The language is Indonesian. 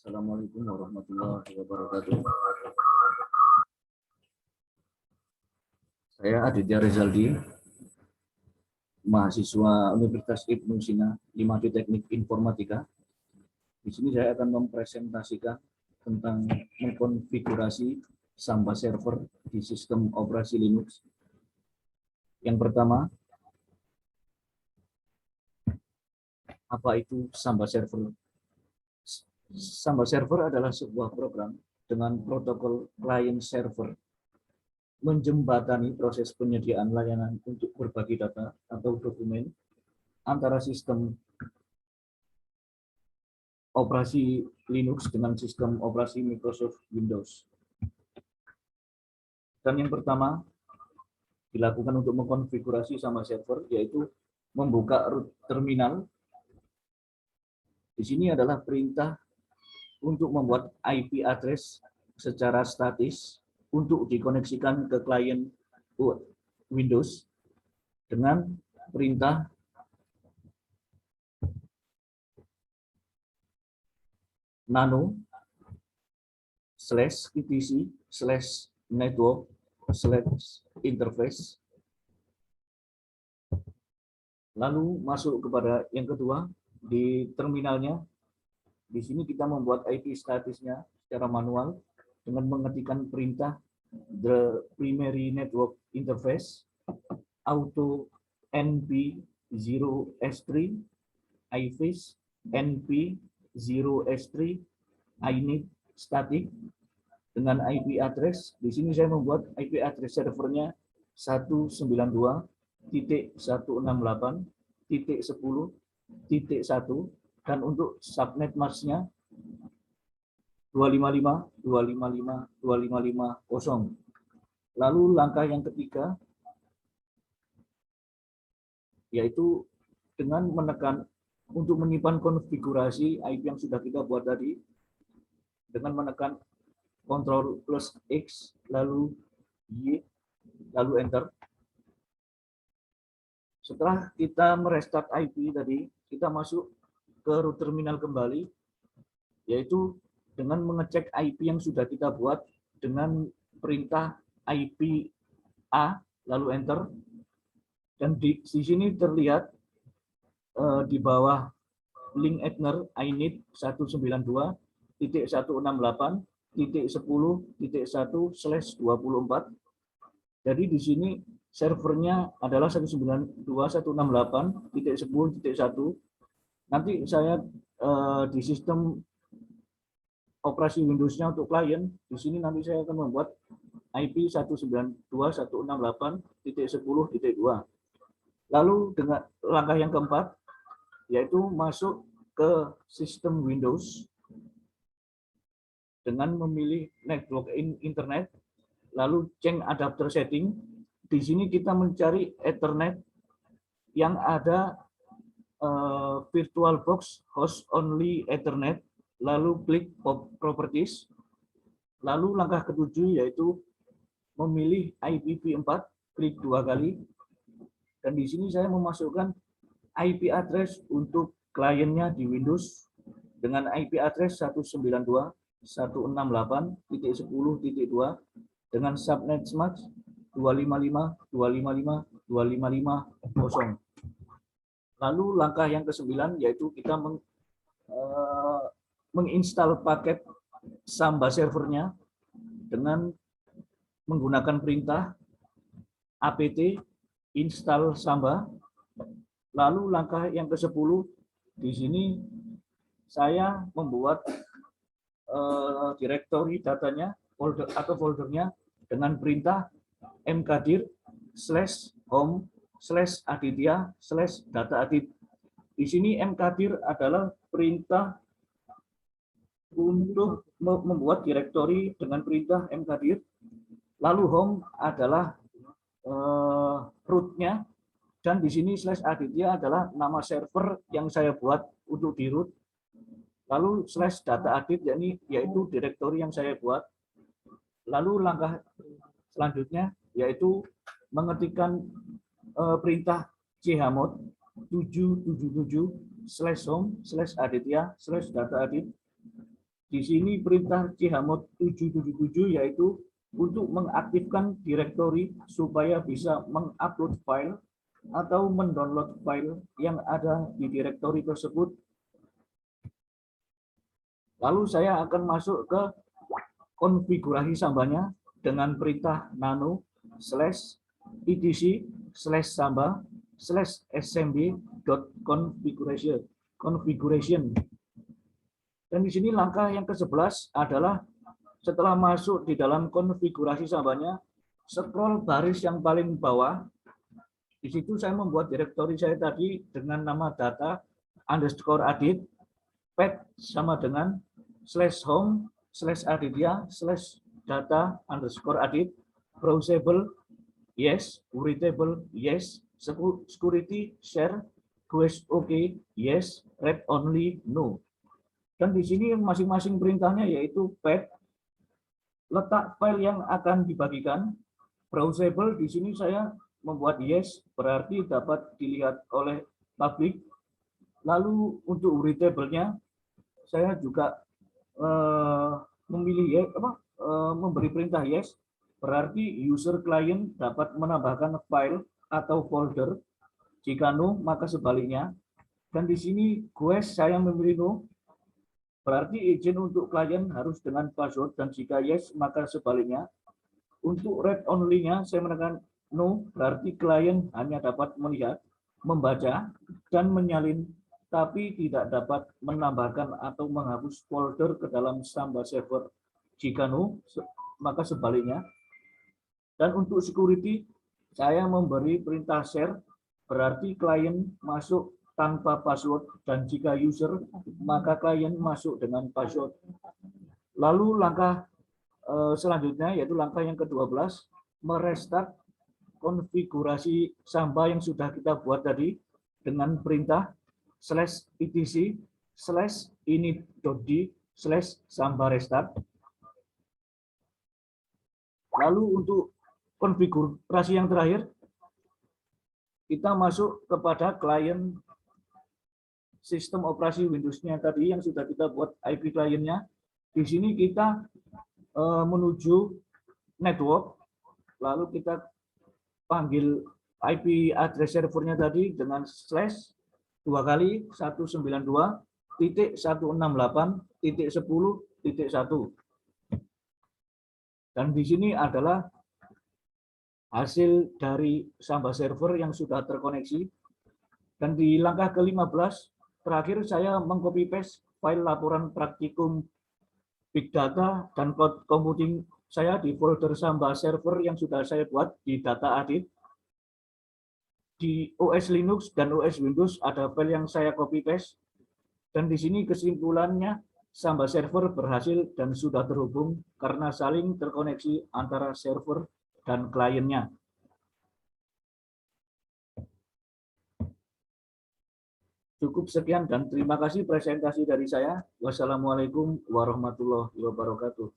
Assalamualaikum warahmatullahi wabarakatuh. Saya Aditya Rezaldi, mahasiswa Universitas Ibnu Sina, 5D Teknik Informatika. Di sini saya akan mempresentasikan tentang mengkonfigurasi Samba server di sistem operasi Linux. Yang pertama, apa itu Samba server? Samba server adalah sebuah program dengan protokol client server menjembatani proses penyediaan layanan untuk berbagi data atau dokumen antara sistem operasi Linux dengan sistem operasi Microsoft Windows. Dan yang pertama dilakukan untuk mengkonfigurasi Samba server yaitu membuka root terminal. Di sini adalah perintah untuk membuat IP address secara statis untuk dikoneksikan ke klien Windows dengan perintah nano /etc/network/interface. Lalu masuk kepada yang kedua di terminalnya. Di sini kita membuat IP statisnya secara manual dengan mengetikkan perintah the primary network interface auto np0s3 iface np0s3 init static dengan IP address. Di sini saya membuat IP address servernya 192.168.10.1 dan untuk subnet masknya 255.255.255.0. Lalu langkah yang ketiga yaitu dengan menekan untuk menyimpan konfigurasi IP yang sudah kita buat tadi dengan menekan Ctrl plus X lalu Y lalu Enter. Setelah kita merestart IP tadi, kita masuk ke root terminal kembali, yaitu dengan mengecek IP yang sudah kita buat dengan perintah IP A lalu Enter. Dan di sini terlihat di bawah link Ether init 192.168.10.1/24. Jadi di sini servernya adalah 192.168.10.1. Nanti saya di sistem operasi Windows-nya untuk klien, di sini nanti saya akan membuat IP 192.168.10.2. Lalu dengan langkah yang keempat, yaitu masuk ke sistem Windows dengan memilih network internet, lalu change adapter setting. Di sini kita mencari Ethernet yang ada VirtualBox host only Ethernet, lalu klik properties. Lalu langkah ketujuh yaitu memilih IPv4, klik 2 kali. Dan di sini saya memasukkan IP address untuk kliennya di Windows dengan IP address 192.168.10.2 dengan subnet mask 255.255.255.0. Lalu langkah yang ke-9 yaitu kita menginstal paket Samba servernya dengan menggunakan perintah apt install Samba. Lalu langkah yang ke-10 di sini saya membuat direktori datanya foldernya dengan perintah mkdir/home/aditya/dataadit. Di sini mkdir adalah perintah untuk membuat direktori dengan perintah mkdir. Lalu home adalah rootnya, dan di sini /aditya adalah nama server yang saya buat untuk di root. Lalu /dataadit yaitu direktori yang saya buat. Lalu langkah selanjutnya yaitu mengetikkan perintah chmod 777/home/aditya/dataadit. Di sini perintah chmod 777 yaitu untuk mengaktifkan direktori supaya bisa mengupload file atau mendownload file yang ada di direktori tersebut. Lalu saya akan masuk ke konfigurasi sambanya dengan perintah nano /etc/samba/smb.configuration. Dan di sini langkah yang ke-11 adalah setelah masuk di dalam konfigurasi sambanya, scroll baris yang paling bawah. Di situ saya membuat direktori saya tadi dengan nama data underscore adit, path sama dengan /home/aditya/data underscore adit, browsable yes, readable yes, security share, quest OK yes, read only no. Dan di sini masing-masing perintahnya yaitu path, letak file yang akan dibagikan, browsable di sini saya membuat yes, berarti dapat dilihat oleh publik. Lalu untuk readable-nya saya juga memilih memberi perintah yes, berarti user client dapat menambahkan file atau folder. Jika no, maka sebaliknya. Dan di sini quest saya memilih no, berarti izin untuk klien harus dengan password, dan jika yes, maka sebaliknya. Untuk read only-nya saya menekan no, berarti klien hanya dapat melihat, membaca, dan menyalin, tapi tidak dapat menambahkan atau menghapus folder ke dalam Samba server. Jika no, maka sebaliknya. Dan untuk security, saya memberi perintah share, berarti klien masuk tanpa password, dan jika user, maka klien masuk dengan password. Lalu langkah selanjutnya, yaitu langkah yang ke-12, merestart konfigurasi Samba yang sudah kita buat tadi dengan perintah /etc/init.d/samba restart. Lalu untuk konfigurasi yang terakhir, kita masuk kepada klien sistem operasi Windows-nya tadi yang sudah kita buat IP kliennya. Di sini kita menuju network, lalu kita panggil IP address servernya tadi dengan slash 2 kali 192.168.10.1. Dan di sini adalah hasil dari Samba server yang sudah terkoneksi. Dan di langkah ke-15, terakhir saya mengcopy paste file laporan praktikum Big Data dan Cloud Computing saya di folder Samba server yang sudah saya buat di data edit. Di OS Linux dan OS Windows ada file yang saya copy paste. Dan di sini kesimpulannya, Samba server berhasil dan sudah terhubung karena saling terkoneksi antara server dan kliennya. Cukup sekian dan terima kasih presentasi dari saya. Wassalamualaikum warahmatullahi wabarakatuh.